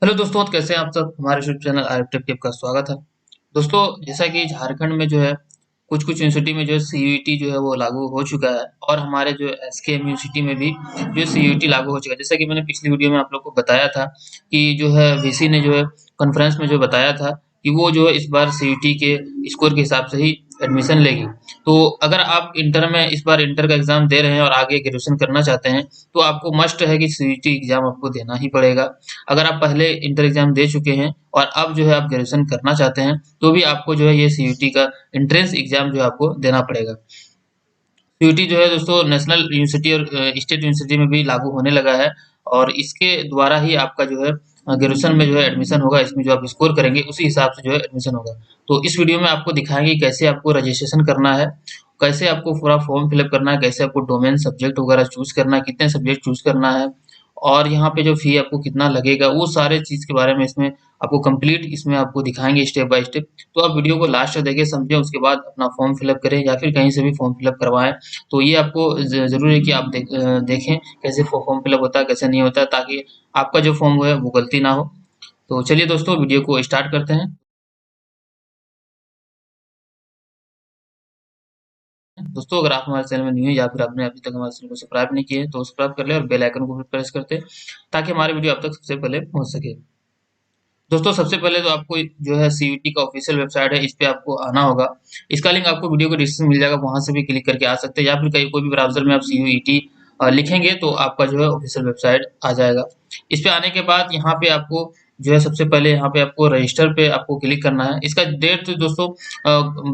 Hello दोस्तों, कैसे हैं आप सब। हमारे यूट्यूब चैनल आरएफ टेक का स्वागत है। दोस्तों, जैसा कि झारखंड में जो है कुछ कुछ यूनिवर्सिटी में जो है सीयूईटी जो है वो लागू हो चुका है, और हमारे जो एसकेएम यूनिवर्सिटी में भी जो सीयूईटी लागू हो चुका है। जैसा कि मैंने पिछली वीडियो में आप लोग को बताया था कि जो है वीसी ने जो है कॉन्फ्रेंस में जो बताया था कि वो जो है इस बार सीयूईटी के स्कोर के हिसाब से ही एडमिशन लेगी। तो अगर आप इंटर में इस बार इंटर का एग्जाम दे रहे हैं और आगे ग्रेजुएशन करना चाहते हैं, तो आपको मस्ट है कि सीयूईटी एग्जाम आपको देना ही पड़ेगा। अगर आप पहले इंटर एग्जाम दे चुके हैं और अब जो है आप ग्रेजुएशन करना चाहते हैं, तो भी आपको जो है ये सीयूटी का एंट्रेंस एग्जाम जो है आपको देना पड़ेगा। सीयूटी जो है दोस्तों नेशनल यूनिवर्सिटी और स्टेट यूनिवर्सिटी में भी लागू होने लगा है, और इसके द्वारा ही आपका जो है ग्रेजुएशन में जो है एडमिशन होगा। इसमें जो आप स्कोर करेंगे उसी हिसाब से जो है एडमिशन होगा। तो इस वीडियो में आपको दिखाएंगे कैसे आपको रजिस्ट्रेशन करना है, कैसे आपको पूरा फॉर्म फिलअप करना है, कैसे आपको डोमेन सब्जेक्ट वगैरह चूज करना है, कितने सब्जेक्ट चूज करना है, और यहाँ पे जो फी आपको कितना लगेगा, वो सारे चीज के बारे में इसमें आपको कंप्लीट इसमें आपको दिखाएंगे स्टेप बाय स्टेप। तो आप वीडियो को लास्ट तक देखें, समझें, उसके बाद अपना फॉर्म फिलअप करें या फिर कहीं से भी फॉर्म फिलअप करवाएं। तो ये आपको ज़रूरी है कि आप देखें कैसे फॉर्म फिलअप होता है, कैसे नहीं होता है, ताकि आपका जो फॉर्म है वो गलती ना हो। तो चलिए दोस्तों, वीडियो को स्टार्ट करते हैं। दोस्तों, अगर आप हमारे चैनल में न्यू है या फिर आपने अभी तक हमारे चैनल को सब्सक्राइब नहीं किया है, तो सब्सक्राइब कर ले और बेल आइकन को भी प्रेस करते हैं, ताकि हमारी वीडियो आप तक सबसे पहले पहुंच सके। दोस्तों, सबसे पहले तो आपको जो है सीयूटी का ऑफिशियल वेबसाइट है, इस पे आपको आना होगा। इसका लिंक आपको वीडियो को डिस्क्रिप्शन में मिल जाएगा, वहां से भी क्लिक करके आ सकते हैं, या फिर कहीं कोई भी ब्राउजर में आप सीयूईटी लिखेंगे तो आपका जो है ऑफिशियल वेबसाइट आ जाएगा। इस पे आने के बाद यहाँ पे आपको जो है सबसे पहले यहाँ पे आपको रजिस्टर पे आपको क्लिक करना है। इसका डेट तो दोस्तों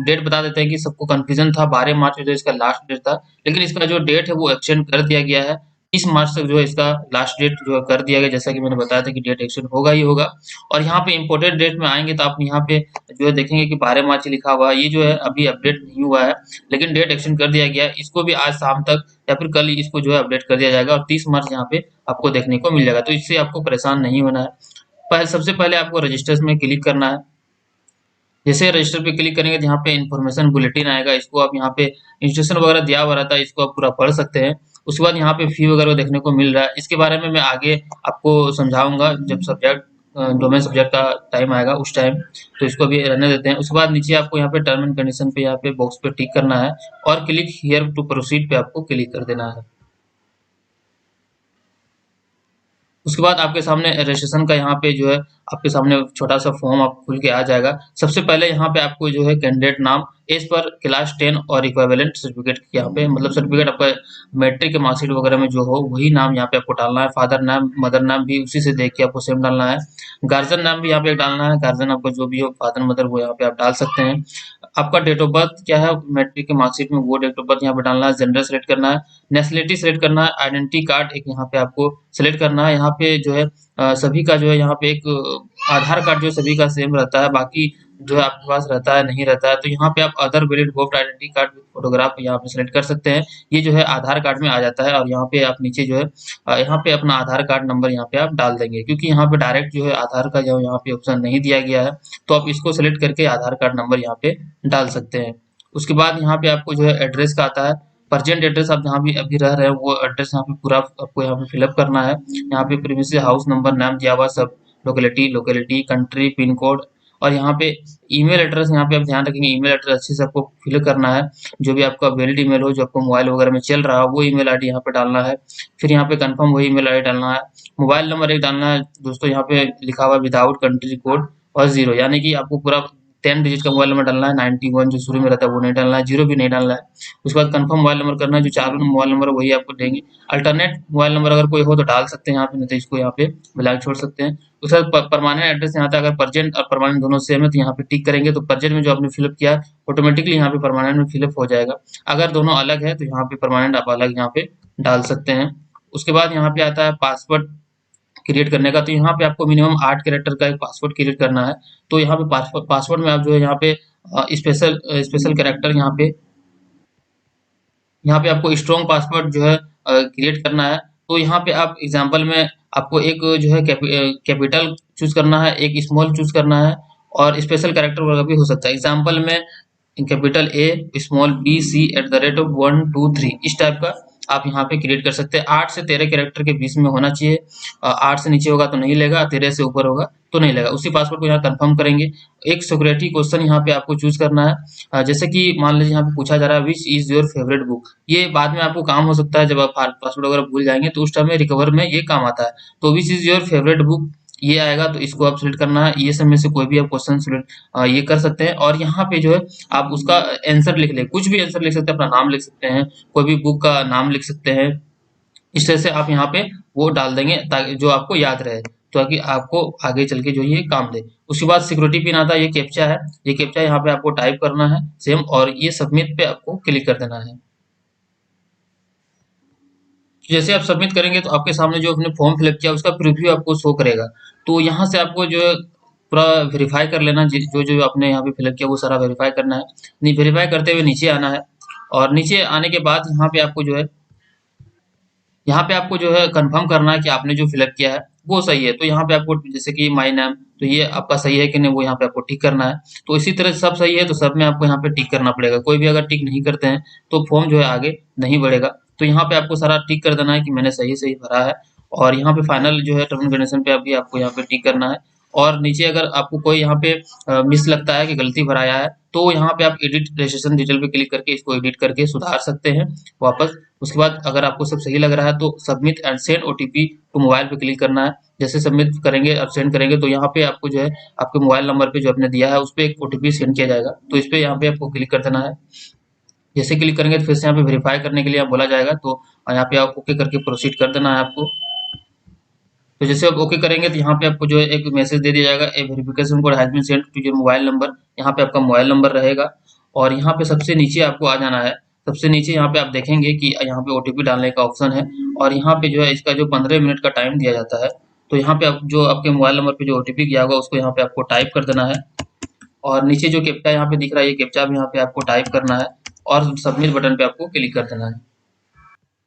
डेट बता देते हैं कि सबको कंफ्यूजन था, 12 मार्च जो इसका लास्ट डेट था, लेकिन इसका जो डेट है वो एक्सटेंड कर दिया गया है। 30 मार्च तक जो है इसका लास्ट डेट जो है कर दिया गया, जैसा कि मैंने बताया था कि डेट एक्सटेंड होगा ही होगा। और यहाँ पे इम्पोर्टेंट डेट में आएंगे तो आप यहाँ पे जो है देखेंगे कि 12 मार्च लिखा हुआ है। ये जो है अभी अपडेट नहीं हुआ है, लेकिन डेट एक्सटेंड कर दिया गया है। इसको भी आज शाम तक या फिर कल इसको जो है अपडेट कर दिया जाएगा, और 30 मार्च यहाँ पे आपको देखने को मिल जाएगा। तो इससे आपको परेशान नहीं होना है। सबसे पहले आपको रजिस्टर्स में क्लिक करना है। जैसे रजिस्टर पे क्लिक करेंगे तो यहाँ पे इन्फॉर्मेशन बुलेटिन आएगा। इसको आप यहाँ पे इंस्ट्रक्शन वगैरह दिया हुआ रहता है, इसको आप पूरा पढ़ सकते हैं। उसके बाद यहाँ पे फी वगैरह देखने को मिल रहा है, इसके बारे में मैं आगे आपको समझाऊंगा जब सब्जेक्ट डोमेन सब्जेक्ट का टाइम आएगा उस टाइम। तो इसको भी रहने देते हैं। उसके बाद नीचे आपको यहाँ पे टर्म एंड कंडीशन पे यहाँ पे बॉक्स पे टिक करना है, और क्लिक हियर टू प्रोसीड पे आपको क्लिक कर देना है। उसके बाद आपके सामने रजिस्ट्रेशन का यहाँ पे जो है आपके सामने छोटा सा फॉर्म आप खुल के आ जाएगा। सबसे पहले यहाँ पे आपको जो है कैंडिडेट नाम एज पर क्लास 10 और इक्विवेलेंट सर्टिफिकेट यहाँ पे मतलब सर्टिफिकेट आपका मैट्रिक के मार्कशीट वगैरह में जो हो वही नाम यहाँ पे आपको डालना है। फादर नाम मदर नाम भी उसी से देख के आपको सेम डालना है। गार्जियन नाम भी यहाँ पे डालना है, गार्जियन आपका जो भी हो फादर मदर वो यहाँ पे आप डाल सकते हैं। आपका डेट ऑफ बर्थ क्या है मैट्रिक के मार्कशीट में, वो डेट ऑफ बर्थ यहाँ पे डालना है। जेंडर सेलेक्ट करना है, नेशनलिटी सेलेक्ट करना है, आइडेंटिटी कार्ड एक यहाँ पे आपको सेलेक्ट करना है। यहाँ पे जो है सभी का जो है यहाँ पे एक आधार कार्ड जो सभी का सेम रहता है, बाकी जो है आपके पास रहता है नहीं रहता है। तो यहाँ पे आप other valid voter identity card photograph यहाँ पे सेलेक्ट कर सकते हैं। ये जो है आधार कार्ड में आ जाता है, और यहाँ पे आप नीचे जो है यहाँ पे अपना आधार कार्ड नंबर यहाँ पे आप डाल देंगे, क्योंकि यहाँ पे डायरेक्ट जो है आधार का जो यहाँ पे ऑप्शन नहीं दिया गया है। तो आप इसको सेलेक्ट करके आधार कार्ड नंबर यहाँ पे डाल सकते हैं। उसके बाद यहाँ पे आपको जो है एड्रेस का आता है। प्रेजेंट एड्रेस आप जहाँ भी अभी रह रहे हैं वो एड्रेस यहाँ पे पूरा आपको यहाँ पे फिलअप करना है। यहाँ पे प्रीमिस हाउस नंबर नाम दिया हुआ सब, locality locality country pin code, और यहाँ पे ईमेल एड्रेस यहाँ पे आप ध्यान रखेंगे ईमेल एड्रेस अच्छे से आपको फिल करना है। जो भी आपका वैलिड ईमेल हो, जो आपको मोबाइल वगैरह में चल रहा हो, वो ईमेल आईडी यहाँ पे डालना है। फिर यहाँ पे कंफर्म वही ईमेल आईडी डालना है। मोबाइल नंबर एक डालना है दोस्तों, यहाँ पे लिखा हुआ विदाउट कंट्री कोड और जीरो, यानी कि आपको पूरा 10 डिजिट का मोबाइल नंबर डालना है। 91 जो शुरू में रहता है वो नहीं डालना है, जीरो भी नहीं डालना है। उसके बाद कंफर्म मोबाइल नंबर करना है, जो चालू मोबाइल नंबर है वही आपको देंगे। अल्टरनेट मोबाइल नंबर अगर कोई हो तो डाल सकते हैं यहाँ पे, नहीं तो इसको यहाँ पे ब्लैंक छोड़ सकते हैं। उसके बाद परमानेंट एड्रेस यहाँ था, अगर प्रेजेंट और परमानेंट दोनों सेम है तो यहाँ पे टिक करेंगे, तो प्रेजेंट में जो आपने फिलअप किया है ऑटोमेटिकली यहाँ पे परमानेंट में फिलअप हो जाएगा। अगर दोनों अलग है तो यहाँ पे परमानेंट आप अलग यहाँ पे डाल सकते हैं। उसके बाद यहाँ पे आता है पासवर्ड क्रिएट करने का। तो यहाँ पे आपको मिनिमम 8 कैरेक्टर का एक पासवर्ड क्रिएट करना है। तो यहाँ पे पासवर्ड में आप जो है यहाँ पे स्पेशल स्पेशल कैरेक्टर यहाँ पे आपको स्ट्रॉन्ग पासवर्ड जो है क्रिएट करना है। तो यहाँ पे आप एग्जांपल में आपको एक जो है कैपिटल चूज करना है, एक स्मॉल चूज करना है, और स्पेशल कैरेक्टर वगैरह भी हो सकता है। एग्जांपल में capital A small B C @ 1 2 3 इस टाइप का आप यहाँ पे क्रिएट कर सकते हैं। 8 से 13 कैरेक्टर के बीच में होना चाहिए। 8 से नीचे होगा तो नहीं लेगा, 13 से ऊपर होगा तो नहीं लेगा। उसी पासवर्ड को यहाँ कंफर्म करेंगे। एक सिक्योरिटी क्वेश्चन यहाँ पे आपको चूज करना है। जैसे कि मान लीजिए यहाँ पे पूछा जा रहा है which is your favourite book. ये बाद में आपको काम हो सकता है, जब आप पासवर्ड वगैरह भूल जाएंगे तो उस टाइम में रिकवर में ये काम आता है। तो which is your favourite book ये आएगा, तो इसको आप सिलेक्ट करना है। ये सब में से कोई भी आप क्वेश्चन सिलेक्ट ये कर सकते हैं। और यहाँ पे जो है आप उसका आंसर लिख ले, कुछ भी आंसर लिख सकते हैं, अपना नाम लिख सकते हैं, कोई भी बुक का नाम लिख सकते हैं। इस तरह से आप यहाँ पे वो डाल देंगे ताकि जो आपको याद रहे, ताकि आपको आगे चल के जो ये काम दे। उसके बाद सिक्योरिटी पिन आता है, ये कैप्चा है। ये कैप्चा यहाँ पे आपको टाइप करना है सेम, और ये सबमिट पे आपको क्लिक कर देना है। जैसे आप सबमिट करेंगे तो आपके सामने जो आपने फॉर्म फिलअप किया उसका प्रीव्यू आपको शो करेगा। तो यहाँ से आपको जो है पूरा वेरीफाई कर लेना, जो जो आपने यहाँ पे फिलअप किया वो सारा वेरीफाई करना है। नहीं, वेरीफाई करते हुए नीचे आना है, और नीचे आने के बाद यहाँ पे आपको जो है कंफर्म करना है कि आपने जो फिलअप किया है वो सही है। तो यहाँ पे आपको जैसे कि माय नेम, तो ये आपका सही है कि नहीं वो यहाँ पे आपको टिक करना है। तो इसी तरह से सब सही है तो सब में आपको यहाँ पे टिक करना पड़ेगा। कोई भी अगर टिक नहीं करते हैं तो फॉर्म जो है आगे नहीं बढ़ेगा। तो यहाँ पे आपको सारा टिक कर देना है कि मैंने सही सही भरा है। और यहाँ पे फाइनल जो है टर्म एंड कंडीशन पे अभी आपको यहाँ पे टिक करना है। और नीचे अगर आपको कोई यहाँ पे मिस लगता है कि गलती भराया है, तो यहाँ पे आप एडिट रजिस्ट्रेशन डिटेल पे क्लिक करके इसको एडिट करके सुधार सकते हैं वापस। उसके बाद अगर आपको सब सही लग रहा है तो submit and send OTP to mobile पे क्लिक करना है। जैसे सबमिट करेंगे और सेंड करेंगे तो यहाँ पे आपको जो है आपके मोबाइल नंबर पे जो आपने दिया है उस पर एक ओटीपी सेंड किया जाएगा। तो इस पे यहाँ पे आपको क्लिक कर देना है। जैसे क्लिक करेंगे तो फिर से यहाँ पे वेरीफाई करने के लिए आप बोला जाएगा, तो यहाँ पे आप ओके करके प्रोसीड कर देना है आपको। तो जैसे आप ओके करेंगे तो यहाँ पे आपको जो है एक मैसेज दे दिया जाएगा, a verification code has been sent to your mobile number. यहाँ पे आपका मोबाइल नंबर रहेगा, और यहाँ पे सबसे नीचे आपको आ जाना है। सबसे नीचे यहाँ पे आप देखेंगे कि यहाँ पे ओटीपी डालने का ऑप्शन है, और यहाँ पे जो है इसका जो 15 मिनट का टाइम दिया जाता है। तो यहाँ पे आप जो आपके मोबाइल नंबर पे जो ओटीपी गया होगा उसको यहाँ पे आपको टाइप कर देना है, और नीचे जो कैप्चा यहाँ पे दिख रहा है ये कैप्चा भी यहाँ पे आपको टाइप करना है, और सबमिट बटन पे आपको क्लिक कर देना है।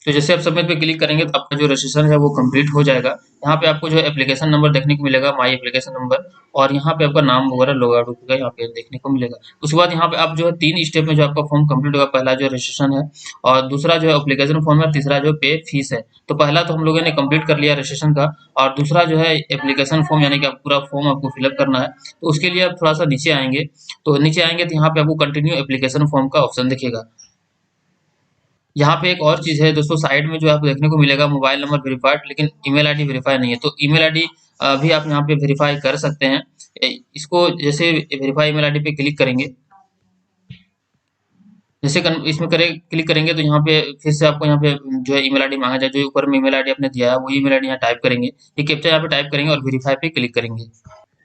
तो जैसे आप सबमिट पे क्लिक करेंगे तो आपका जो रजिस्ट्रेशन है वो कंप्लीट हो जाएगा। यहाँ पे आपको जो है एप्लीकेशन नंबर देखने को मिलेगा, माई एप्लीकेशन नंबर, और यहाँ पे आपका नाम वगैरह लॉग आउट होगा यहाँ पे देखने को मिलेगा। उसके बाद यहाँ पे आप जो है 3 स्टेप में जो आपका फॉर्म कंप्लीट होगा। पहला जो रजिस्ट्रेशन है, और दूसरा जो है एप्लीकेशन फॉर्म है, तीसरा जो पे फीस है। तो पहला तो हम लोगों ने कंप्लीट कर लिया रजिस्ट्रेशन का, और दूसरा जो है एप्लीकेशन फॉर्म, यानी कि आप पूरा फॉर्म आपको फिलअप करना है। तो उसके लिए आप थोड़ा सा नीचे आएंगे, तो नीचे आएंगे तो यहाँ पे आपको कंटिन्यू एप्लीकेशन फॉर्म का ऑप्शन दिखेगा। यहाँ पे एक और चीज है दोस्तों, साइड में जो आपको देखने को मिलेगा मोबाइल नंबर वेरीफाइड, लेकिन ईमेल आईडी वेरीफाई नहीं है। तो ईमेल आईडी भी आप यहाँ पे वेरीफाई कर सकते हैं। इसको जैसे वेरीफाई ईमेल आईडी पे क्लिक करेंगे, जैसे इसमें क्लिक करेंगे तो यहाँ पे फिर से आपको यहाँ पे जो है ईमेल आईडी मांगा जाए। जो ऊपर में ईमेल आईडी आपने दिया है वो ईमेल आईडी यहाँ टाइप करेंगे, ये कैप्चा यहाँ पे टाइप करेंगे और वेरीफाई पे क्लिक करेंगे।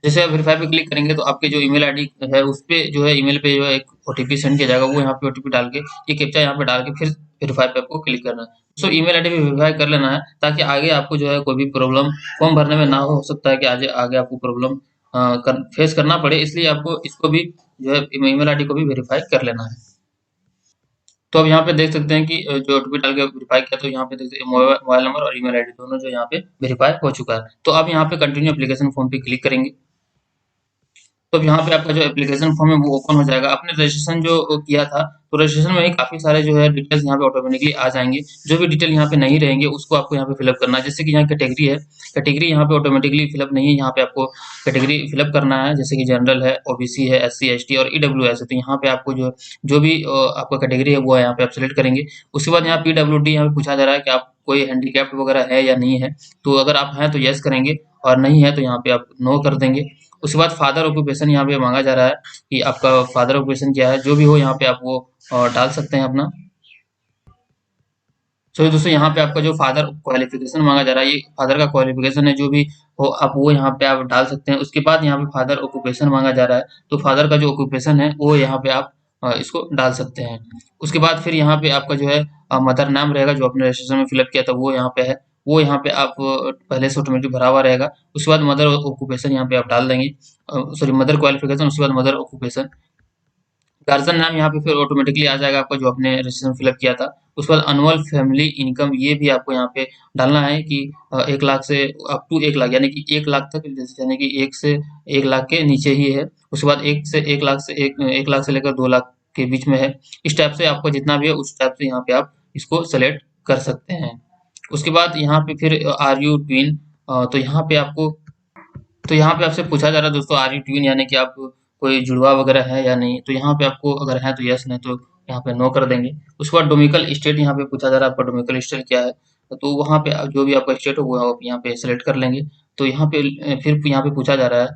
जैसे आप वेरीफाई पे क्लिक करेंगे तो आपके जो ईमेल आईडी है उस पे जो है ईमेल पे जो है एक ओटीपी सेंड किया जाएगा। वो यहाँ पे ओटीपी डाल के ये कैप्चा यहाँ पे डाल के फिर वेरीफाई पे आपको क्लिक करना है। सो ईमेल आईडी पे वेरीफाई कर लेना है, ताकि आगे आपको जो है कोई भी प्रॉब्लम फॉर्म भरने में ना हो सकता है कि आगे आगे आपको प्रॉब्लम फेस करना पड़े, इसलिए आपको इसको भी जो है ईमेल आईडी को भी वेरीफाई कर लेना है। तो अब यहाँ पे देख सकते हैं कि जो ओटीपी डाल के वेरीफाई किया, तो यहाँ पे देख सकते हैं मोबाइल नंबर और ईमेल आईडी दोनों जो यहाँ पे वेरीफाई हो चुका है। तो अब यहाँ पे कंटिन्यू एप्लीकेशन फॉर्म पे क्लिक करेंगे, तो अब यहाँ पे आपका जो एप्लीकेशन फॉर्म है वो ओपन हो जाएगा। आपने रजिस्ट्रेशन जो किया था, तो रजिस्ट्रेशन में ही काफी सारे जो है डिटेल्स यहाँ पे ऑटोमेटिकली आ जाएंगे। जो भी डिटेल यहाँ पे नहीं रहेंगे उसको आपको यहाँ पे फिलअप करना है। जैसे कि यहाँ कैटेगरी है, कैटेगरी यहाँ पे ऑटोमेटिकली फिलअप नहीं है, यहाँ पे आपको कैटेगरी फिलअप करना है। जैसे कि जनरल है, ओबीसी है, एससी एसटी और ईडब्ल्यूएस है। तो यहाँ पे आपको जो भी आपका कैटेगरी है वो यहाँ पे आप सिलेक्ट करेंगे। उसके बाद यहाँ पीडब्ल्यूडी यहाँ पे पूछा जा रहा है कि आप कोई हैंडीकैप्ड वगैरह है या नहीं है। तो अगर आप हैं तो यस करेंगे, और नहीं है तो यहाँ पे आप नो कर देंगे। उसके बाद फादर ऑक्यूपेशन यहाँ पे मांगा जा रहा है कि आपका फादर ऑक्यूपेशन क्या है। जो भी हो यहाँ पे आप वो डाल सकते हैं अपना। तो दोस्तों यहाँ पे आपका जो फादर क्वालिफिकेशन मांगा जा रहा है, ये फादर का क्वालिफिकेशन है, जो भी हो आप वो यहाँ पे आप डाल सकते हैं। उसके बाद यहाँ पे फादर ऑक्यूपेशन मांगा जा रहा है, तो फादर का जो ऑक्यूपेशन है वो यहाँ पे आप इसको डाल सकते हैं। उसके बाद फिर यहाँ पे आपका जो है मदर नाम रहेगा, जो आपने रजिस्ट्रेशन में फिलअप किया था वो यहाँ पे है, वो यहाँ पे आप पहले से ऑटोमेटिक भरा हुआ रहेगा। उसके बाद मदर ऑक्यूपेशन यहाँ पे आप डाल देंगे, सॉरी मदर क्वालिफिकेशन, उसके बाद मदर ऑक्यूपेशन। गार्जियन नाम यहाँ पे फिर ऑटोमेटिकली आ जाएगा आपका, जो आपने रजिस्ट्रेशन फिलअप किया था। उसके बाद अनुअल फैमिली इनकम ये भी आपको यहाँ पे डालना है कि 1 लाख से अप टू 1 लाख, यानी कि 1 लाख तक, यानी कि 1 से 1 लाख के नीचे ही है। उसके बाद 1 लाख से 1 लाख से लेकर 2 लाख के बीच में है। इस टाइप से आपको जितना भी है उस टाइप से यहाँ पे आप इसको सेलेक्ट कर सकते हैं। उसके बाद यहाँ पे फिर आर यू ट्विन, तो यहाँ पे आपसे पूछा जा रहा है दोस्तों, आर यू ट्विन यानी कि आप कोई जुड़वा वगैरह है या नहीं। तो यहाँ पे आपको अगर है तो यस, नहीं तो यहाँ पे नो कर देंगे। उसके बाद डोमिकल स्टेट यहाँ पे पूछा जा रहा है, आपका डोमिकल स्टेट क्या है। तो वहाँ पे जो भी आपका स्टेट हो वो आप यहाँ पे सेलेक्ट कर लेंगे। तो यहाँ पे फिर यहाँ पे पूछा जा रहा है,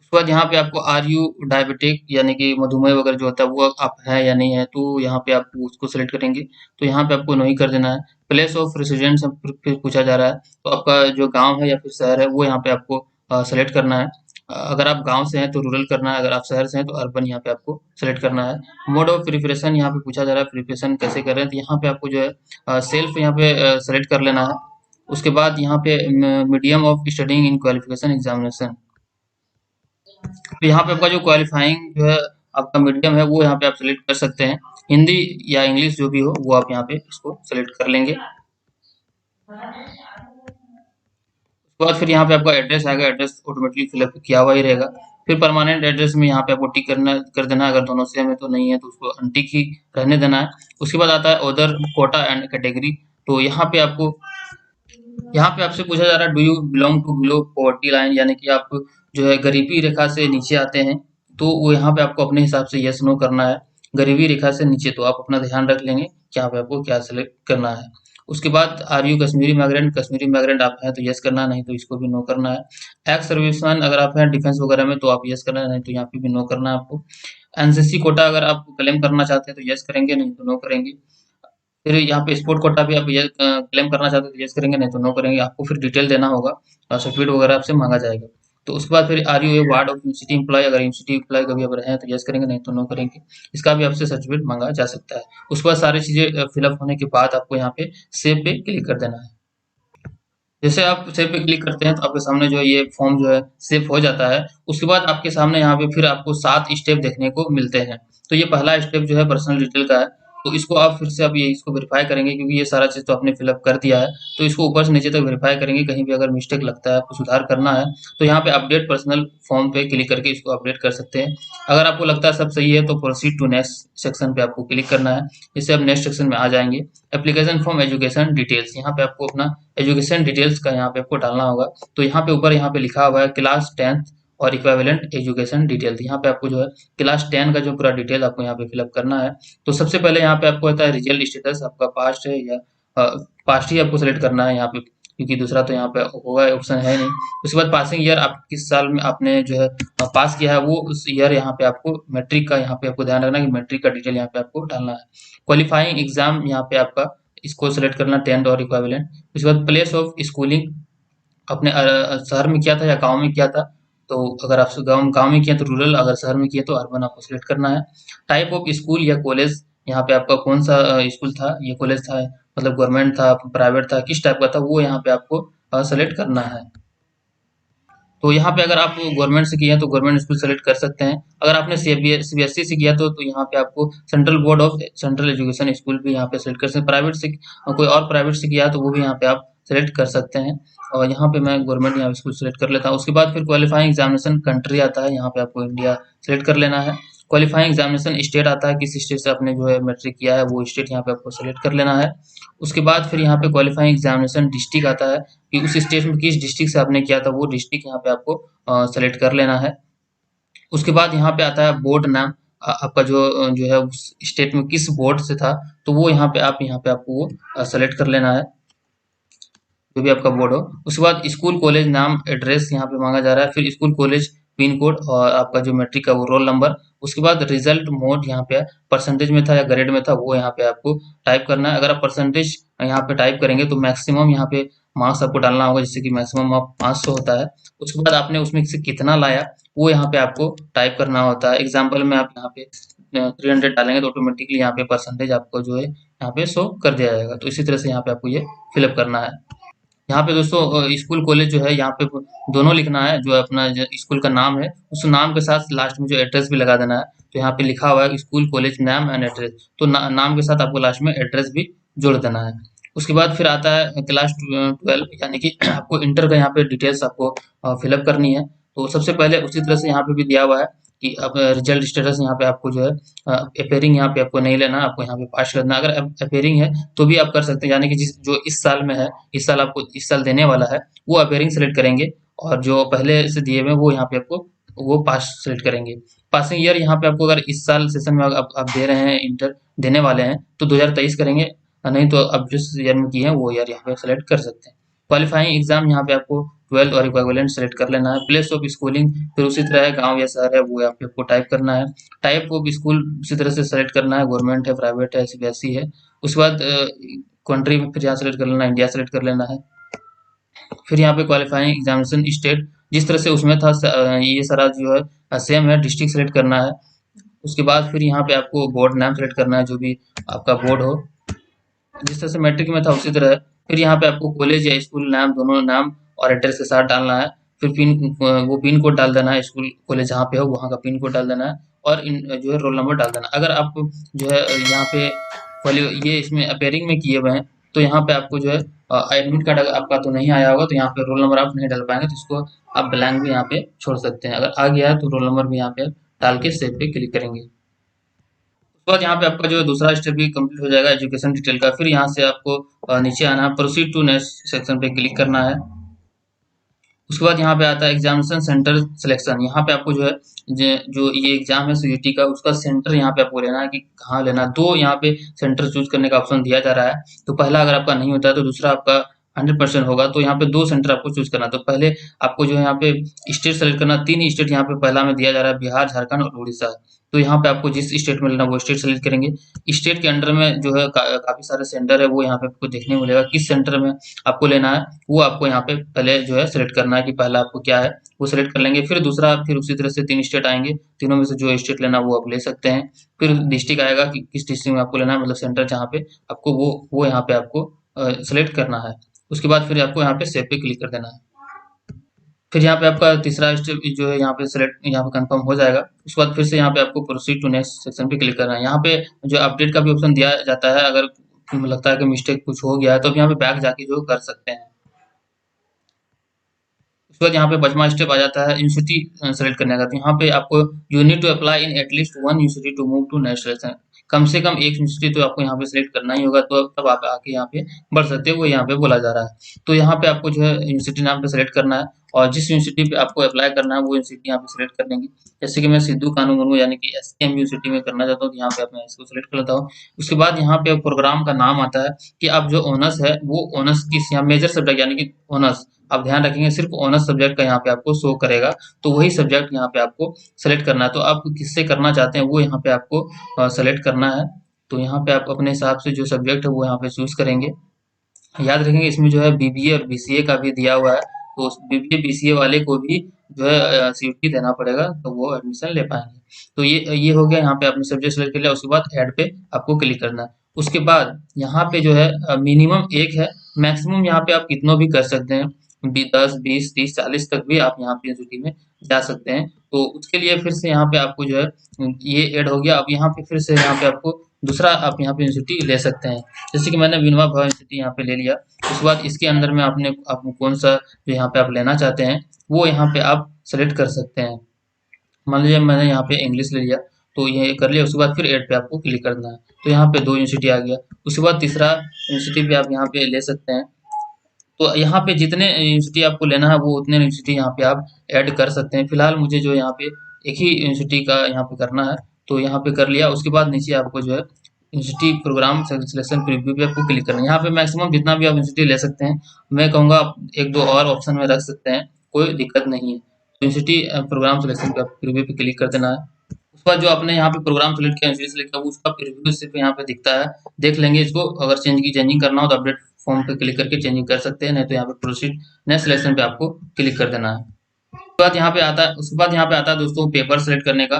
उसके बाद यहाँ पे आपको आर यू डायबिटिक यानी कि मधुमेह वगैरह जो होता है वो आप है या नहीं है, तो यहाँ पे आप उसको सेलेक्ट करेंगे। तो यहाँ पे आपको नहीं कर देना है। प्लेस ऑफ रेसिडेंस फिर पूछा जा रहा है, तो आपका जो गांव है या फिर शहर है वो यहाँ पे आपको सेलेक्ट करना है। अगर आप गांव से हैं तो रूरल करना है, अगर आप शहर से हैं तो अर्बन यहाँ पे आपको सेलेक्ट करना है। मोड ऑफ प्रिपरेशन यहाँ पे पूछा जा रहा है, प्रिपरेशन कैसे कर रहे हैं, तो यहाँ पे आपको जो है सेल्फ यहाँ पे सेलेक्ट कर लेना है। उसके बाद यहाँ पे medium of studying in qualification examination, तो यहाँ पे आपका जो क्वालिफाइंग जो है आपका मीडियम है वो यहाँ पे आप सेलेक्ट कर सकते हैं। हिंदी या इंग्लिश जो भी हो वो आप यहाँ पे इसको सेलेक्ट कर लेंगे। उसके बाद फिर यहाँ पे आपका एड्रेस आएगा, एड्रेस ऑटोमेटिकली फिलअप किया हुआ ही रहेगा। फिर परमानेंट एड्रेस में यहाँ पे आपको टिक कर देना है, अगर दोनों सेम है तो नहीं है तो उसको अनटिक ही रहने देना है। उसके बाद आता है अदर कोटा एंड कैटेगरी, तो यहाँ पे आपसे पूछा जा रहा है, do you belong to below poverty line, यानी कि आप जो है गरीबी रेखा से नीचे आते हैं। तो वो यहाँ पे आपको अपने हिसाब से यस नो करना है। गरीबी रेखा से नीचे तो आप अपना ध्यान रख लेंगे कि यहाँ पे आपको क्या सेलेक्ट करना है। उसके बाद are you Kashmiri migrant, Kashmiri migrant आप हैं तो यस करना है, नहीं तो इसको भी नो करना है। एक्स सर्विसमैन अगर आप हैं डिफेंस वगैरह में तो आप यस करना है, नहीं तो यहाँ पे भी नो करना है आपको। एनसीसी कोटा अगर आप क्लेम करना चाहते हैं तो यस करेंगे, नहीं तो नो करेंगे। फिर यहाँ पे स्पोर्ट कोटा भी आप ये क्लेम करना चाहते हैं तो यस करेंगे, नहीं तो नो करेंगे। आपको फिर डिटेल देना होगा और सर्टिफिकेट वगैरह आपसे मांगा जाएगा। तो उसके बाद फिर are you a ward of university employ, अगर यूनिवर्सिटी एम्प्लॉय कभी अगर हैं तो यस करेंगे, नहीं तो नो करेंगे। इसका भी आपसे सर्टिफिकेट मांगा जा सकता है। उसके बाद सारी चीजें फिलअप होने के बाद आपको यहाँ पे सेव पे क्लिक कर देना है। जैसे आप सेव पे क्लिक करते हैं तो आपके सामने जो है ये फॉर्म जो है सेव हो जाता है। उसके बाद आपके सामने यहाँ पे फिर आपको 7 स्टेप देखने को मिलते हैं। तो ये पहला स्टेप जो है पर्सनल डिटेल का है, तो इसको आप फिर से ये इसको वेरीफाई करेंगे, क्योंकि ये सारा चीज़ तो आपने फिलअप कर दिया है। तो इसको ऊपर से नीचे तक वेरीफाई करेंगे, कहीं भी अगर मिस्टेक लगता है आपको सुधार करना है तो यहाँ पे अपडेट पर्सनल फॉर्म पे क्लिक करके इसको अपडेट कर सकते हैं। अगर आपको लगता है सब सही है तो प्रोसीड टू नेक्स्ट सेक्शन पे आपको क्लिक करना है। इससे आप नेक्स्ट सेक्शन में आ जाएंगे। एप्लीकेशन फॉर्म एजुकेशन डिटेल्स, यहाँ पे आपको अपना एजुकेशन डिटेल्स का यहाँ पे आपको डालना होगा। तो यहाँ पे ऊपर यहाँ पे लिखा हुआ है क्लास 10th और इक्विवेलेंट एजुकेशन डिटेल, यहाँ पे आपको जो है क्लास 10 का जो पूरा डिटेल आपको यहाँ पे फिलअप करना है। तो सबसे पहले यहाँ पे आपको होता है रिजल्ट स्टेटस, आपका पास्ट है या पास्ट ही आपको सेलेक्ट करना है यहाँ पे, क्योंकि दूसरा तो यहाँ पे होगा ऑप्शन है नहीं। उसके बाद पासिंग ईयर, आप किस साल में आपने जो है पास किया है वो उस ईयर यहाँ पे आपको मैट्रिक का यहाँ पे आपको ध्यान रखना है कि मैट्रिक का डिटेल यहाँ पे आपको डालना है। क्वालिफाइंग एग्जाम यहाँ पे आपका इसको सेलेक्ट करना 10th और इक्विवेलेंट। उसके बाद प्लेस ऑफ स्कूलिंग, अपने शहर में किया था या गांव में किया था, तो अगर आप गांव में किया तो रूरल, अगर शहर में किया तो अर्बन आपको सिलेक्ट करना है। टाइप ऑफ स्कूल या कॉलेज, यहाँ पे आपका कौन सा स्कूल था, ये कॉलेज था, मतलब गवर्नमेंट था, प्राइवेट था, किस टाइप का था वो यहाँ पे आपको सेलेक्ट करना है। तो यहाँ पे अगर आप गवर्नमेंट से किया तो गवर्नमेंट स्कूल सेलेक्ट कर सकते हैं। अगर आपने सीबीएसई से किया तो यहाँ पे आपको central board of central education school भी यहाँ पे सेलेक्ट कर सकते हैं। प्राइवेट से कोई और प्राइवेट से किया तो वो भी यहाँ पे आप सेलेक्ट कर सकते हैं। और यहाँ पे मैं गवर्नमेंट यहाँ स्कूल सेलेक्ट कर लेता हूँ। उसके बाद फिर क्वालिफाइंग एग्जामिनेशन कंट्री आता है, यहाँ पे आपको इंडिया सेलेक्ट कर लेना है। क्वालिफाइंग एग्जामिनेशन स्टेट आता है, किस स्टेट से आपने जो है मैट्रिक किया है वो स्टेट यहाँ पे आपको सेलेक्ट कर लेना है। उसके बाद फिर यहाँ पे क्वालिफाइंग एग्जामिनेशन डिस्ट्रिक्ट आता है, कि उस स्टेट में किस डिस्ट्रिक्ट से आपने किया था वो डिस्ट्रिक्ट यहाँ पे आपको सेलेक्ट कर लेना है। उसके बाद यहाँ पे आता है बोर्ड नाम, आपका जो है उस स्टेट में किस बोर्ड से था तो वो यहाँ पे आपको वो सेलेक्ट कर लेना है, जो भी आपका बोर्ड हो। उसके बाद स्कूल कॉलेज नाम एड्रेस यहाँ पे मांगा जा रहा है, फिर स्कूल कॉलेज पिन कोड और आपका जो मैट्रिक का वो रोल नंबर। उसके बाद रिजल्ट मोड, यहाँ पे परसेंटेज में था या ग्रेड में था वो यहाँ पे आपको टाइप करना है। अगर आप परसेंटेज यहाँ पे टाइप करेंगे तो मैक्सिमम यहाँ पे मार्क्स आपको डालना होगा, जैसे कि मैक्सिमम आप 500 होता है। उसके बाद आपने उसमें से कितना लाया वो यहाँ पे आपको टाइप करना होता है। एग्जाम्पल में आप यहाँ पे 300 डालेंगे तो ऑटोमेटिकली यहाँ पे परसेंटेज आपको जो है यहाँ पे शो कर दिया जाएगा। तो इसी तरह से यहाँ पे आपको ये फिलअप करना है। यहाँ पे दोस्तों स्कूल कॉलेज जो है यहाँ पे दोनों लिखना है, जो अपना जो स्कूल का नाम है उस नाम के साथ लास्ट में जो एड्रेस भी लगा देना है। तो यहाँ पे लिखा हुआ है स्कूल कॉलेज नाम एंड एड्रेस, तो नाम के साथ आपको लास्ट में एड्रेस भी जोड़ देना है। उसके बाद फिर आता है क्लास 12, यानी कि आपको इंटर का यहाँ पे डिटेल्स आपको फिलअप करनी है। तो सबसे पहले उसी तरह से यहाँ पे भी दिया हुआ है कि अब रिजल्ट स्टेटस यहाँ पे आपको जो है अपेयरिंग यहाँ पे आपको नहीं लेना, आपको यहाँ पे पास करना। अगर अपेयरिंग है तो भी आप कर सकते हैं, यानी कि जिस जो इस साल में है, इस साल आपको इस साल देने वाला है वो अपेयरिंग सेलेक्ट करेंगे, और जो पहले से दिए हुए हैं वो यहाँ पे आपको वो पास सेलेक्ट करेंगे। पासिंग ईयर यहाँ पे आपको अगर इस साल सेशन में आप दे रहे हैं, इंटर देने वाले हैं तो 2023 करेंगे, नहीं तो अब जिस ईयर में किए हैं वो ईयर यहाँ पे सेलेक्ट कर सकते हैं। क्वालिफाइंग एग्जाम यहाँ पे आपको 12 और इक्विवेलेंट सेलेक्ट कर लेना है। प्लेस ऑफ स्कूलिंग फिर उसी तरह है, गांव या शहर है वो यहाँ पे आपको टाइप करना है। टाइप ऑफ स्कूल उसी तरह से सेलेक्ट करना है, गवर्नमेंट है, प्राइवेट है, सीबीएसई है। उसके बाद कंट्री में फिर यहाँ सेलेक्ट कर लेना है, इंडिया सेलेक्ट कर लेना है। फिर यहाँ पे क्वालिफाइंग एग्जामिनेशन स्टेट जिस तरह से उसमें था ये सारा जो है सेम है, डिस्ट्रिक्ट सेलेक्ट करना है। उसके बाद फिर यहाँ पे आपको बोर्ड नाम सेलेक्ट करना है, जो भी आपका बोर्ड हो, जिस तरह से मैट्रिक में था उसी तरह है। फिर यहाँ पे आपको कॉलेज या स्कूल नाम, दोनों नाम और एड्रेस के साथ डालना है। फिर वो पिन कोड डाल देना है, स्कूल कॉलेज जहाँ पे हो वहाँ का पिन कोड डाल देना है, और जो है रोल नंबर डाल देना। अगर आप जो है यहाँ पे ये इसमें अपेयरिंग में किए हुए हैं तो यहाँ पे आपको जो है एडमिट कार्ड अगर आपका तो नहीं आया होगा तो यहाँ पे रोल नंबर आप नहीं डाल पाएंगे, तो इसको आप ब्लैंक भी यहाँ पे छोड़ सकते हैं। अगर आ गया है तो रोल नंबर भी यहाँ पे डाल के सेव पे क्लिक करेंगे। उसके बाद यहाँ पे आपका जो है दूसरा स्टेप भी कंप्लीट हो जाएगा एजुकेशन डिटेल का। फिर यहाँ से आपको नीचे आना है, प्रोसीड टू नेक्स्ट सेक्शन पे क्लिक करना है। उसके बाद यहाँ पे आता है एग्जामिनेशन सेंटर सिलेक्शन। यहाँ पे आपको जो है जो ये एग्जाम है सीयूईटी का, उसका सेंटर यहाँ पे आपको लेना है कि कहाँ लेना है। दो यहाँ पे सेंटर चूज करने का ऑप्शन दिया जा रहा है, तो पहला अगर आपका नहीं होता है तो दूसरा आपका 100% होगा। तो यहाँ पे दो सेंटर आपको चूज करना है। तो पहले आपको जो है यहाँ पे स्टेट सेलेक्ट करना, 3 स्टेट यहाँ पे पहला में दिया जा रहा है, बिहार, झारखंड और उड़ीसा। तो यहाँ पे आपको जिस स्टेट में लेना वो स्टेट सेलेक्ट करेंगे। स्टेट के अंडर में जो है काफी सारे सेंटर है, वो यहाँ पे आपको देखने को मिलेगा। किस सेंटर में आपको लेना है वो आपको यहाँ पे पहले जो है सेलेक्ट करना है कि पहला आपको क्या है वो सेलेक्ट कर लेंगे। फिर दूसरा, फिर उसी तरह से 3 स्टेट आएंगे, तीनों में से जो स्टेट लेना वो आप ले सकते हैं। फिर डिस्ट्रिक्ट आएगा कि किस डिस्ट्रिक्ट में आपको लेना है, मतलब सेंटर जहाँ पे आपको वो यहाँ पे आपको सेलेक्ट करना है। उसके बाद फिर आपको यहाँ पे सेव पे क्लिक कर देना है। फिर यहाँ पे आपका तीसरा स्टेप जो है यहाँ पे सेलेक्ट, यहाँ पे कंफर्म हो जाएगा। उसके बाद फिर से यहाँ पे आपको प्रोसीड टू नेक्स्ट सेक्शन पे क्लिक करना है। यहाँ पे जो अपडेट का भी ऑप्शन दिया जाता है, अगर लगता है कि मिस्टेक कुछ हो गया है तो आप यहाँ पे बैक जाके जो कर सकते हैं। उसके बाद यहाँ पे 5वां स्टेप आ जाता है यूनिवर्सिटी सेलेक्ट करने का। तो यहाँ पे आपको you need to apply in at least 1 university to move to next section. कम से कम एक यूनिवर्सिटी तो आपको यहाँ पे सिलेक्ट करना ही होगा, तो तब आप आके यहाँ पे बढ़ सकते हो, वो यहाँ पे बोला जा रहा है। तो यहाँ पे आपको जो है यूनिवर्सिटी नाम पे सेलेक्ट करना है, और जिस यूनिवर्सिटी पे आपको अप्लाई करना है वो यूनिवर्सिटी यहाँ पे सेलेक्ट कर लेंगे। जैसे कि मैं सिद्धू कानूनगो यानी कि एसकेएम यूनिवर्सिटी में करना चाहता हूँ, तो यहाँ पे मैं इसको सेलेक्ट कर लेता हूँ। उसके बाद यहाँ पे प्रोग्राम का नाम आता है कि आप जो ऑनर्स है वो ऑनर्स किस, यहाँ मेजर सब्जेक्ट यानी कि ऑनर्स आप ध्यान रखेंगे, सिर्फ ऑनर्स सब्जेक्ट का यहाँ पे आपको शो करेगा, तो वही सब्जेक्ट यहाँ पे आपको सेलेक्ट करना है। तो आप किससे करना चाहते हैं वो यहाँ पे आपको सेलेक्ट करना है। तो यहाँ पे आप अपने हिसाब से जो सब्जेक्ट है वो यहाँ पे चूज करेंगे। याद रखेंगे इसमें जो है बीबीए और बीसीए का भी दिया हुआ है, तो बीबीए बीसीए वाले को भी जो है सीयूटी देना पड़ेगा, तो वो एडमिशन ले पाएंगे। तो ये हो गया, यहाँ पे आपने सब्जेक्ट सेलेक्ट कर लिया। उसके बाद ऐड पे आपको क्लिक करना है। उसके बाद यहाँ पे जो है मिनिमम 1 है, मैक्सिमम यहाँ पे आप कितना भी कर सकते हैं, 10, 20, 30, 40 तक भी आप यहाँ पे यूनिवर्सिटी में जा सकते हैं। तो उसके लिए फिर से यहाँ पे आपको जो है ये ऐड हो गया। अब यहाँ पे फिर से यहाँ पे आपको दूसरा आप यहाँ पे यूनिवर्सिटी ले सकते हैं। जैसे कि मैंने विनोबा भावे यूनिवर्सिटी यहाँ पे ले लिया। उसके बाद इसके अंदर में आपको कौन सा जो यहाँ पे आप लेना चाहते हैं वो यहाँ पे आप सेलेक्ट कर सकते हैं। मान लीजिए मैंने यहाँ पे इंग्लिश ले लिया, तो ये कर लिया। उसके बाद फिर ऐड पे आपको क्लिक करना है, तो यहाँ पे 2 यूनिवर्सिटी आ गया। उसके बाद तीसरा यूनिवर्सिटी भी आप यहाँ पे ले सकते हैं। तो यहाँ पे जितने यूनिवर्सिटी आपको लेना है वो उतने यूनिवर्सिटी यहाँ पे आप ऐड कर सकते हैं। फिलहाल मुझे जो यहाँ पे एक ही यूनिवर्सिटी का यहाँ पे करना है, तो यहाँ पे कर लिया। उसके बाद नीचे आपको जो है यूनिवर्सिटी प्रोग्राम सिलेक्शन प्रीव्यू पे आपको क्लिक करना है। यहाँ पे मैक्सिमम जितना भी आप यूनिवर्सिटी ले सकते हैं, मैं कहूँगा आप 1-2 और ऑप्शन में रख सकते हैं, कोई दिक्कत नहीं है। यूनिवर्सिटी प्रोग्राम सिलेक्शन पे प्रीव्यू पे क्लिक कर देना है। उसके बाद जो आपने यहाँ पे प्रोग्राम सेलेक्ट किया, यूनिवर्सिटी सेलेक्ट किया, उसका प्रीव्यू सिर्फ यहाँ पे दिखता है, देख लेंगे इसको। अगर चेंजिंग करना हो तो अपडेट फॉर्म पे क्लिक करके चेंजिंग कर सकते हैं, नहीं तो यहाँ पे प्रोसीड नेक्स्ट सिलेक्शन पे आपको क्लिक कर देना है। उसके बाद यहाँ पे आता है दोस्तों पेपर सेलेक्ट करने का।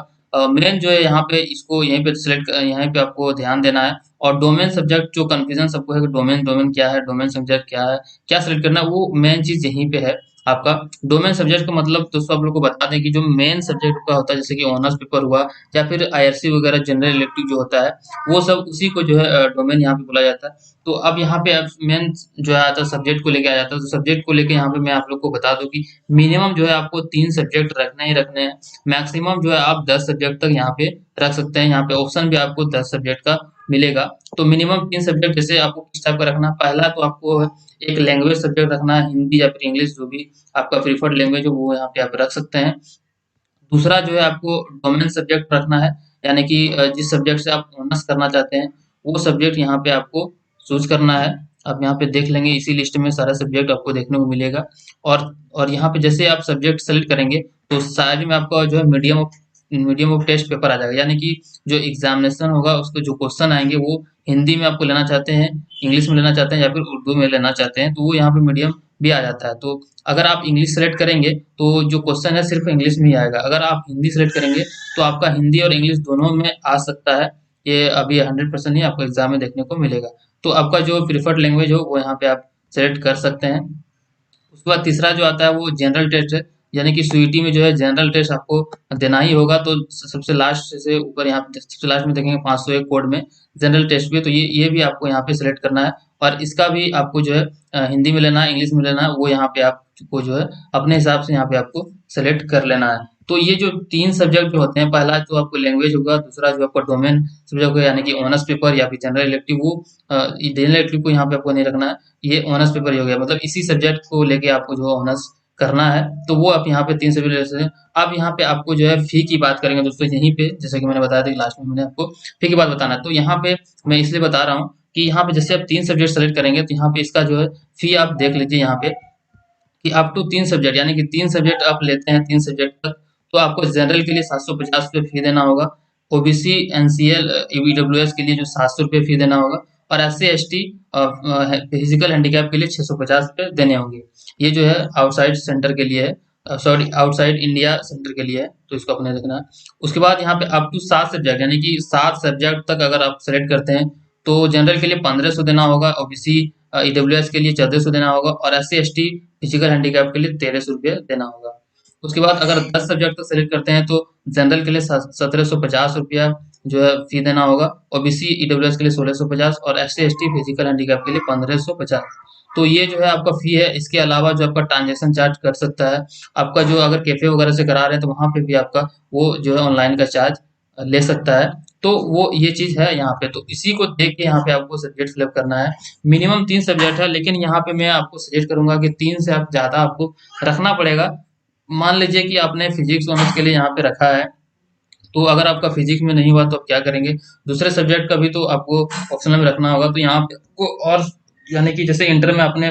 मेन जो है यहाँ पे इसको यहीं पे सेलेक्ट, यहीं पे आपको ध्यान देना है। और डोमेन सब्जेक्ट जो कंफ्यूजन सबको है कि डोमेन क्या है, डोमेन सब्जेक्ट क्या है, क्या सेलेक्ट करना है, वो मेन चीज यहीं पे है। आपका डोमेन सब्जेक्ट का मतलब दोस्तों आप लोग को बता दें कि जो मेन सब्जेक्ट का होता है, जैसे कि ऑनर्स पेपर हुआ या फिर आईआरसी वगैरह जनरल इलेक्टिव जो होता है, वो सब उसी को जो है डोमेन यहाँ पे बोला जाता है। तो अब यहाँ पे अब मेन जो है आता है सब्जेक्ट को लेके आ जाता है। तो सब्जेक्ट को लेके यहाँ पे मैं आप लोग को बता दूं कि मिनिमम जो है आपको 3 सब्जेक्ट रखने ही रखने हैं। मैक्सिमम जो है आप 10 सब्जेक्ट तक यहाँ पे रख सकते हैं। यहाँ पे ऑप्शन भी आपको 10 सब्जेक्ट का मिलेगा। तो मिनिमम 3 सब्जेक्ट जैसे आपको किस टाइप का रखना है, पहला तो आपको एक लैंग्वेज सब्जेक्ट रखना है, हिंदी या फिर इंग्लिश जो भी आपका प्रीफर्ड लैंग्वेज हो वो यहाँ पे आप रख सकते हैं। दूसरा जो है आपको डोमेन सब्जेक्ट रखना है, यानी कि जिस सब्जेक्ट से आप ऑनर्स करना चाहते हैं वो सब्जेक्ट यहाँ पे आपको चूज करना है। आप यहाँ पे देख लेंगे इसी लिस्ट में सारा सब्जेक्ट आपको देखने को मिलेगा। और यहाँ पे जैसे आप सब्जेक्ट सेलेक्ट करेंगे तो साइड में आपका जो है मीडियम ऑफ टेस्ट पेपर आ जाएगा, यानी कि जो एग्जामिनेशन होगा उसके जो क्वेश्चन आएंगे वो हिंदी में आपको लेना चाहते हैं, इंग्लिश में लेना चाहते हैं या फिर उर्दू में लेना चाहते हैं, तो वो यहाँ पे मीडियम भी आ जाता है। तो अगर आप इंग्लिश सेलेक्ट करेंगे तो जो क्वेश्चन है सिर्फ इंग्लिश में ही आएगा। अगर आप हिंदी सेलेक्ट करेंगे तो आपका हिंदी और इंग्लिश दोनों में आ सकता है। ये अभी 100% ही आपको एग्जाम में देखने को मिलेगा। तो आपका जो प्रीफर्ड लैंग्वेज हो वो यहाँ पे आप सेलेक्ट कर सकते हैं। उसके बाद तीसरा जो आता है वो जनरल टेस्ट है, यानी कि सीईटी में जो है जनरल टेस्ट आपको देना ही होगा। तो सबसे लास्ट से ऊपर यहाँ पे सबसे लास्ट में देखेंगे 501 कोड में जनरल टेस्ट भी है, तो ये भी आपको यहाँ पे सिलेक्ट करना है। और इसका भी आपको जो है हिंदी में लेना है, इंग्लिश में लेना है, वो यहाँ पे आपको जो है अपने हिसाब से यहाँ पे आपको सेलेक्ट कर लेना है। तो ये जो 3 सब्जेक्ट जो होते हैं, पहला तो आपको लैंग्वेज होगा, दूसरा जो आपका डोमेन सब्जेक्ट होगा यानी कि ऑनर्स पेपर या फिर जनरल इलेक्टिव, वो जनरल इलेक्टिव को यहाँ पे आपको नहीं रखना है। ये ऑनर्स पेपर ही हो गया, मतलब इसी सब्जेक्ट को लेके आपको जो ऑनर्स करना है, तो वो आप यहाँ पे 3 सब्जेक्ट ले सकते हैं। अब यहाँ पे आपको जो है फी की बात करेंगे दोस्तों, यहीं पे जैसे कि मैंने बताया था कि लास्ट में मैंने आपको फी की बात बताना है। तो यहाँ पे मैं इसलिए बता रहा हूँ कि यहाँ पे जैसे आप 3 सब्जेक्ट सेलेक्ट करेंगे तो यहाँ पे इसका जो है फी आप देख लीजिए यहाँ पे कि अप टू 3 सब्जेक्ट, यानी कि 3 सब्जेक्ट आप लेते हैं 3 सब्जेक्ट तक, तो आपको जनरल के लिए 750 रुपये फी देना होगा। ओबीसी एनसीएल ईडब्ल्यूएस के लिए जो 700 रुपये फी देना होगा, और एससी एसटी फिजिकल हैंडीकैप के लिए 650 रुपये देने होंगे। ये जो है आउटसाइड सेंटर के लिए है, सॉरी आउटसाइड इंडिया सेंटर के लिए है, तो इसको अपने देखना है। उसके बाद यहाँ पे अप टू 7 सब्जेक्ट, यानी कि 7 सब्जेक्ट तक अगर आप सेलेक्ट करते हैं तो जनरल के लिए 1500 देना होगा, ओबीसी ईडब्ल्यूएस के लिए 1400 देना होगा, और एससी एसटी फिजिकल हैंडीकैप के लिए 1300 रुपये देना होगा। उसके बाद अगर 10 सब्जेक्ट तक सेलेक्ट करते हैं तो जनरल के लिए 1750 रुपया जो है फी देना होगा, ओबीसी ईडब्ल्यूएस के लिए 1650, और एससी एसटी फिजिकल हैंडीकैप के लिए 1550। तो ये जो है आपका फी है। इसके अलावा जो आपका ट्रांजेक्शन चार्ज कर सकता है, आपका जो अगर कैफे वगैरह से करा रहे हैं तो वहाँ पे भी आपका वो जो है ऑनलाइन का चार्ज ले सकता है। तो वो ये चीज है यहाँ पे, तो इसी को देख के यहाँ पे आपको सब्जेक्ट फिलअप करना है। मिनिमम 3 सब्जेक्ट है, लेकिन यहाँ पे मैं आपको सजेस्ट करूंगा कि 3 से आप ज्यादा आपको रखना पड़ेगा। मान लीजिए कि आपने फिजिक्स ऑनर्स के लिए यहाँ पे रखा है, तो अगर आपका फिजिक्स में नहीं हुआ तो आप क्या करेंगे, दूसरे सब्जेक्ट का भी तो आपको ऑप्शनल में रखना होगा। तो यहाँ पे आपको और, यानी कि जैसे इंटर में आपने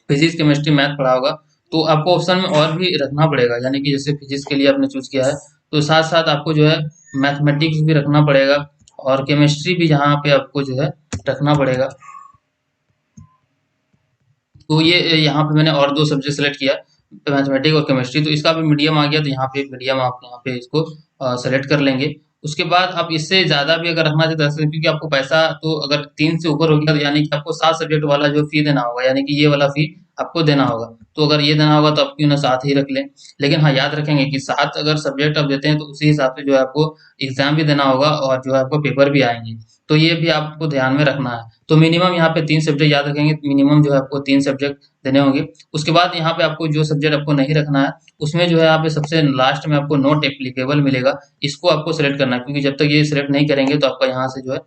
फिजिक्स केमिस्ट्री मैथ पढ़ा होगा, तो आपको ऑप्शन में और भी रखना पड़ेगा। यानी कि जैसे फिजिक्स के लिए आपने चूज किया है तो साथ साथ आपको जो है मैथमेटिक्स भी रखना पड़ेगा, और केमिस्ट्री भी यहाँ पे आपको जो है रखना पड़ेगा। तो ये यहाँ पे मैंने और 2 सब्जेक्ट सेलेक्ट किया, मैथमेटिक्स और केमिस्ट्री, तो इसका भी मीडियम आ गया, तो यहाँ पे मीडियम आप यहाँ पे इसको सेलेक्ट कर लेंगे। उसके बाद आप इससे ज़्यादा भी अगर रखना चाहते हैं, क्योंकि आपको पैसा तो अगर 3 से ऊपर हो गया तो यानी कि आपको 7 सब्जेक्ट वाला जो फी देना होगा, यानी कि ये वाला फी आपको देना होगा। तो अगर ये देना होगा तो आप क्यों ना 7 ही रख लें। लेकिन हाँ, याद रखेंगे कि 7 अगर सब्जेक्ट आप देते हैं तो उसी हिसाब से जो है आपको एग्जाम भी देना होगा और जो है आपको पेपर भी आएंगे। तो ये भी आपको ध्यान में रखना है। तो मिनिमम यहाँ पे 3 सब्जेक्ट याद रखेंगे, मिनिमम जो है आपको 3 सब्जेक्ट देने होंगे। उसके बाद यहाँ पे आपको जो सब्जेक्ट आपको नहीं रखना है उसमें जो है यहाँ पे सबसे लास्ट में आपको नॉट एप्लीकेबल मिलेगा, इसको आपको सेलेक्ट करना है, क्योंकि जब तक ये सिलेक्ट नहीं करेंगे तो आपका यहाँ से जो है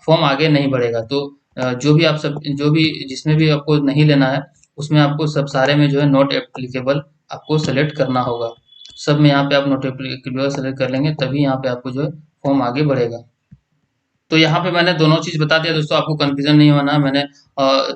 फॉर्म आगे नहीं बढ़ेगा। तो जो भी आप सब जो भी जिसमें भी आपको नहीं लेना है उसमें आपको सब सारे में जो है नॉट एप्लीकेबल आपको सेलेक्ट करना होगा। सब में यहाँ पे आप नॉट एप्लीकेबल सेलेक्ट कर लेंगे, तभी यहाँ पे आपको जो है फॉर्म आगे बढ़ेगा। तो यहाँ पे मैंने दोनों चीज बता दिया दोस्तों, आपको कंफ्यूजन नहीं होना है। मैंने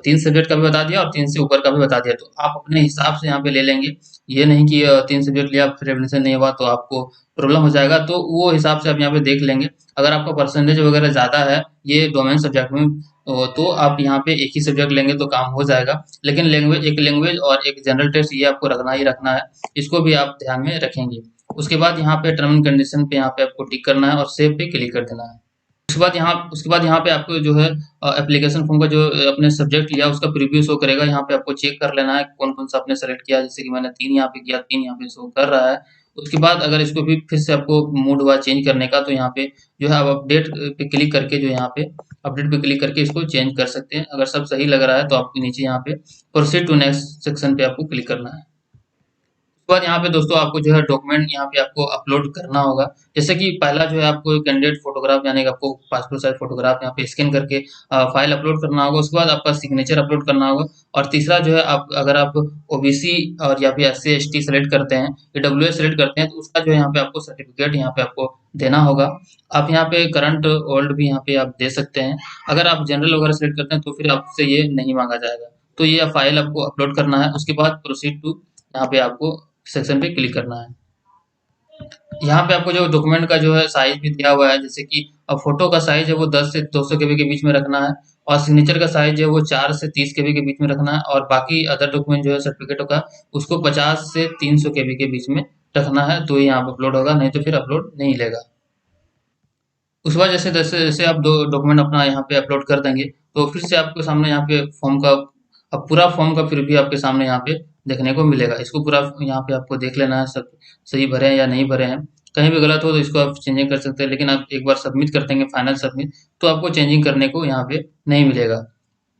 3 सब्जेक्ट का भी बता दिया और 3 से ऊपर का भी बता दिया, तो आप अपने हिसाब से यहाँ पे ले लेंगे। ये नहीं कि 3 सब्जेक्ट लिया फिर एडमिशन नहीं हुआ तो आपको प्रॉब्लम हो जाएगा, तो वो हिसाब से आप यहाँ पे देख लेंगे। अगर आपका परसेंटेज वगैरह ज्यादा है ये डोमेन सब्जेक्ट में, तो आप यहाँ पे एक ही सब्जेक्ट लेंगे तो काम हो जाएगा। लेकिन लैंग्वेज और एक जनरल टेस्ट ये आपको रखना ही रखना है, इसको भी आप ध्यान में रखेंगे। उसके बाद यहाँ पे टर्म एंड कंडीशन पे यहाँ पे आपको टिक करना है और सेव पे क्लिक कर देना है। उसके बाद यहाँ पे आपको जो है एप्लीकेशन फॉर्म का जो अपने सब्जेक्ट लिया उसका प्रीव्यू शो करेगा। यहाँ पे आपको चेक कर लेना है कौन-कौन सा आपने सेलेक्ट किया, जैसे कि मैंने 3 यहाँ पे किया, 3 यहाँ पे शो कर रहा है। उसके बाद अगर इसको भी फिर से आपको मूड हुआ चेंज करने का, तो यहाँ पे जो है आप अपडेट पे क्लिक करके जो यहाँ पे अपडेट पे क्लिक करके इसको चेंज कर सकते हैं। अगर सब सही लग रहा है तो आपको नीचे यहाँ पे प्रोसीड टू नेक्स्ट सेक्शन पे आपको क्लिक करना है। उसके बाद यहाँ पे दोस्तों आपको जो है डॉक्यूमेंट यहाँ पे आपको अपलोड करना होगा। जैसे कि पहला जो है आपको कैंडिडेट फोटोग्राफ यानी कि आपको पासपोर्ट साइज फोटोग्राफ यहाँ पे स्कैन करके फाइल अपलोड करना होगा। उसके बाद आपका सिग्नेचर अपलोड करना होगा। और तीसरा जो है आप अगर आप ओबीसी और या फिर एससी एसटी सेलेक्ट करते हैं, ईडब्ल्यूएस सेलेक्ट करते हैं, तो उसका जो है यहाँ पे आपको सर्टिफिकेट यहाँ पे आपको देना होगा। आप यहाँ पे करंट ओल्ड भी यहाँ पे आप दे सकते हैं। अगर आप जनरल वगैरह सेलेक्ट करते हैं तो फिर आपसे ये नहीं मांगा जाएगा। तो ये फाइल आपको अपलोड करना है। उसके बाद प्रोसीड टू यहाँ पे आपको सेक्शन पे क्लिक करना है। यहाँ पे आपको जो डॉक्यूमेंट का जो है साइज भी दिया हुआ है, जैसे कि फोटो का साइज है वो 10 से 200 केबी के बीच में रखना है, और सिग्नेचर का साइज है वो 4 से 30 केबी के बीच में रखना है, और बाकी अदर डॉक्यूमेंट जो है सर्टिफिकेटों का उसको 50 से 300 केबी के बीच में रखना है, तो ये यहाँ पे अपलोड होगा, नहीं तो फिर अपलोड नहीं लेगा। उसके बाद जैसे जैसे जैसे आप दो डॉक्यूमेंट अपना यहाँ पे अपलोड कर देंगे, तो फिर से आपके सामने यहाँ पे फॉर्म का अब पूरा फॉर्म का प्रीव्यू आपके सामने यहाँ पे देखने को मिलेगा। इसको पूरा यहाँ पे आपको देख लेना है, सब सही भरे हैं या नहीं भरे हैं। कहीं भी गलत हो तो इसको आप चेंजिंग कर सकते हैं, लेकिन आप एक बार सबमिट कर देंगे फाइनल सबमिट, तो आपको चेंजिंग करने को यहाँ पे नहीं मिलेगा।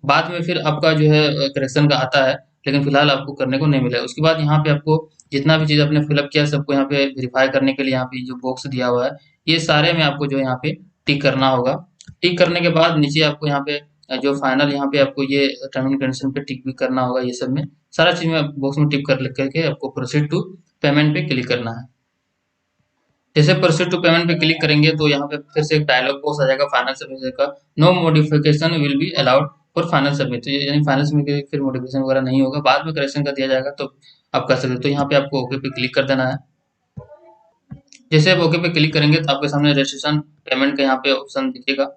बाद में फिर आपका जो है करेक्शन का आता है, लेकिन फिलहाल आपको करने को नहीं मिलेगा। उसके बाद यहाँ पे आपको जितना भी चीज़ आपने फिलअप किया सबको यहाँ पे वेरीफाई करने के लिए यहाँ पे जो बॉक्स दिया हुआ है, ये सारे में आपको जो है यहाँ पे टिक करना होगा। टिक करने के बाद नीचे आपको यहाँ पे जो फाइनल यहाँ पे आपको ये टर्म एंड कंडीशन पे टिक भी करना होगा। ये सब में सारा चीज़ में बॉक्स में टिक कर लिख करके आपको प्रोसीड टू पेमेंट पे क्लिक करना है। जैसे प्रोसीड टू पेमेंट पे क्लिक करेंगे तो यहाँ पे फिर से एक डायलॉग बॉक्स आ जाएगा फाइनल सबमिट का, no modification will be allowed for final submit. तो यानी फाइनल सबमिट के फिर मॉडिफिकेशन वगैरह नहीं होगा, बाद में करेक्शन कर दिया जाएगा तो आप कर सकते हो। तो यहाँ पे आपको ओके पे क्लिक कर देना है। जैसे आप ओके पे क्लिक करेंगे तो आपके सामने रजिस्ट्रेशन पेमेंट का यहाँ पे ऑप्शन दिखेगा।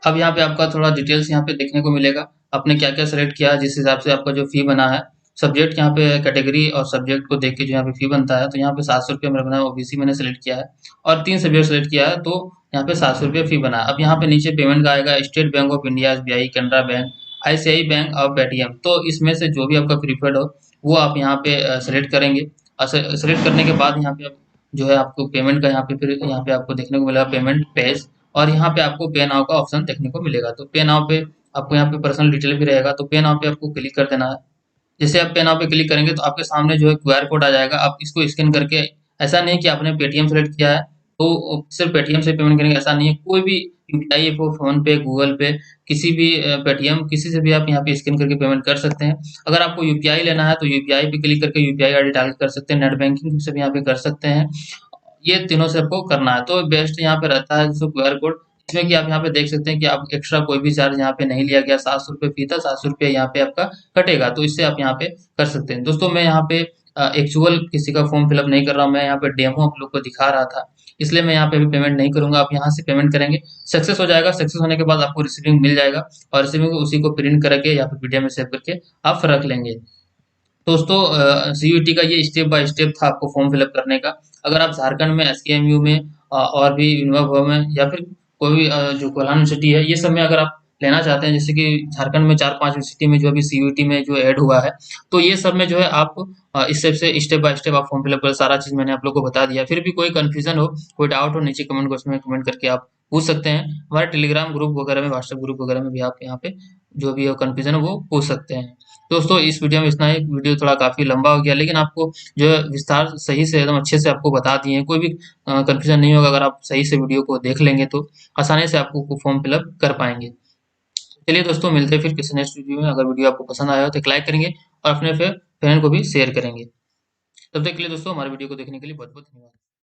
अब यहाँ पे आपका थोड़ा डिटेल्स यहाँ पे देखने को मिलेगा, आपने क्या क्या सेलेक्ट किया है, जिस हिसाब से आपका जो फी बना है। सब्जेक्ट यहाँ पे कैटेगरी और सब्जेक्ट को देख के जो यहाँ पे फी बनता है, तो यहाँ पे 700 रुपये मेरा बना है, ओबीसी मैंने सेलेक्ट किया है और 3 सब्जेक्ट सेलेक्ट किया है, तो यहाँ पे 700 रुपये फी बना है। अब यहाँ पे नीचे पेमेंट का आएगा state bank of India, SBI, Canara bank, ICI bank और पेटीएम। तो इसमें से जो भी आपका प्रीफर्ड हो वो आप यहाँ पे सेलेक्ट करेंगे, और सेलेक्ट करने के बाद यहाँ पे आप जो है आपको पेमेंट का यहाँ पे फिर यहाँ पे आपको देखने को मिलेगा पेमेंट पेज, और यहाँ पे आपको पे नाउ का ऑप्शन देखने को मिलेगा। तो पे नाउ पे आपको यहाँ पे पर्सनल डिटेल भी रहेगा, तो पे नाउ पे आपको क्लिक कर देना है। जैसे आप पे नाउ पे क्लिक करेंगे तो आपके सामने जो है क्यूआर कोड आ जाएगा, आप इसको स्कैन करके, ऐसा नहीं कि आपने पेटीएम सेलेक्ट किया है तो सिर्फ पेटीएम से पेमेंट करेंगे, ऐसा नहीं है। कोई भी यूपीआई ऐप हो, फोन पे, गूगल पे, किसी भी पेटीएम, किसी से भी आप यहाँ पे स्कैन करके पेमेंट कर सकते हैं। अगर आपको यूपीआई लेना है तो यूपीआई पे क्लिक करके यूपीआई आईडी डाल कर सकते हैं, नेट बैंकिंग से भी यहाँ पे कर सकते हैं। ये तीनों से आपको करना है। तो बेस्ट यहाँ पे रहता है जो क्यूआर कोड, इसमें कि आप यहाँ पे देख सकते हैं कि आप एक्स्ट्रा कोई भी चार्ज यहाँ पे नहीं लिया गया। 700 रुपये फी था, 700 रुपये यहाँ पे आपका कटेगा, तो इससे आप यहाँ पे कर सकते हैं। दोस्तों मैं यहाँ पे एक्चुअल किसी का फॉर्म फिलअप नहीं कर रहा हूँ, मैं यहाँ पे डेमो आप लोग को दिखा रहा था, इसलिए मैं यहाँ पे भी पेमेंट नहीं करूंगा। आप यहाँ से पेमेंट करेंगे, सक्सेस हो जाएगा। सक्सेस होने के बाद आपको रिसीविंग मिल जाएगा, और रिसीविंग उसी को प्रिंट करके या फिर पीडीएफ में सेव करके आप रख लेंगे। दोस्तों सीयूईटी का ये स्टेप बाय स्टेप था आपको फॉर्म फिलअप करने का। अगर आप झारखंड में, एसकेएमयू में और भी यूनिवा में या फिर कोई भी जो कोल्हान यूनिवर्सिटी है, ये सब में अगर आप लेना चाहते हैं, जैसे कि झारखंड में 4-5 यूनिवर्सिटी में जो अभी सीयूईटी में जो ऐड हुआ है, तो ये सब में जो है आप इस स्टेप बाय स्टेप आप फॉर्म फिलअप कर, सारा चीज़ मैंने आप लोग को बता दिया। फिर भी कोई कन्फ्यूजन हो, कोई डाउट हो, नीचे कमेंट बॉक्स में कमेंट करके आप पूछ सकते हैं। हमारे टेलीग्राम ग्रुप वगैरह में, व्हाट्सएप ग्रुप वगैरह में भी आप यहाँ पे जो भी कन्फ्यूजन है वो पूछ सकते हैं। दोस्तों इस वीडियो में इतना ही। वीडियो थोड़ा काफ़ी लंबा हो गया, लेकिन आपको जो है विस्तार सही से एकदम अच्छे से आपको बता दिए हैं। कोई भी कन्फ्यूजन नहीं होगा, अगर आप सही से वीडियो को देख लेंगे तो आसानी से आपको फॉर्म फिलअप कर पाएंगे। चलिए दोस्तों, मिलते हैं फिर किसी नेक्स्ट वीडियो में। अगर वीडियो आपको पसंद आया हो तो एक लाइक करेंगे और अपने फ्रेंड को भी शेयर करेंगे। तब तक के लिए दोस्तों, हमारे वीडियो को देखने के लिए बहुत बहुत धन्यवाद।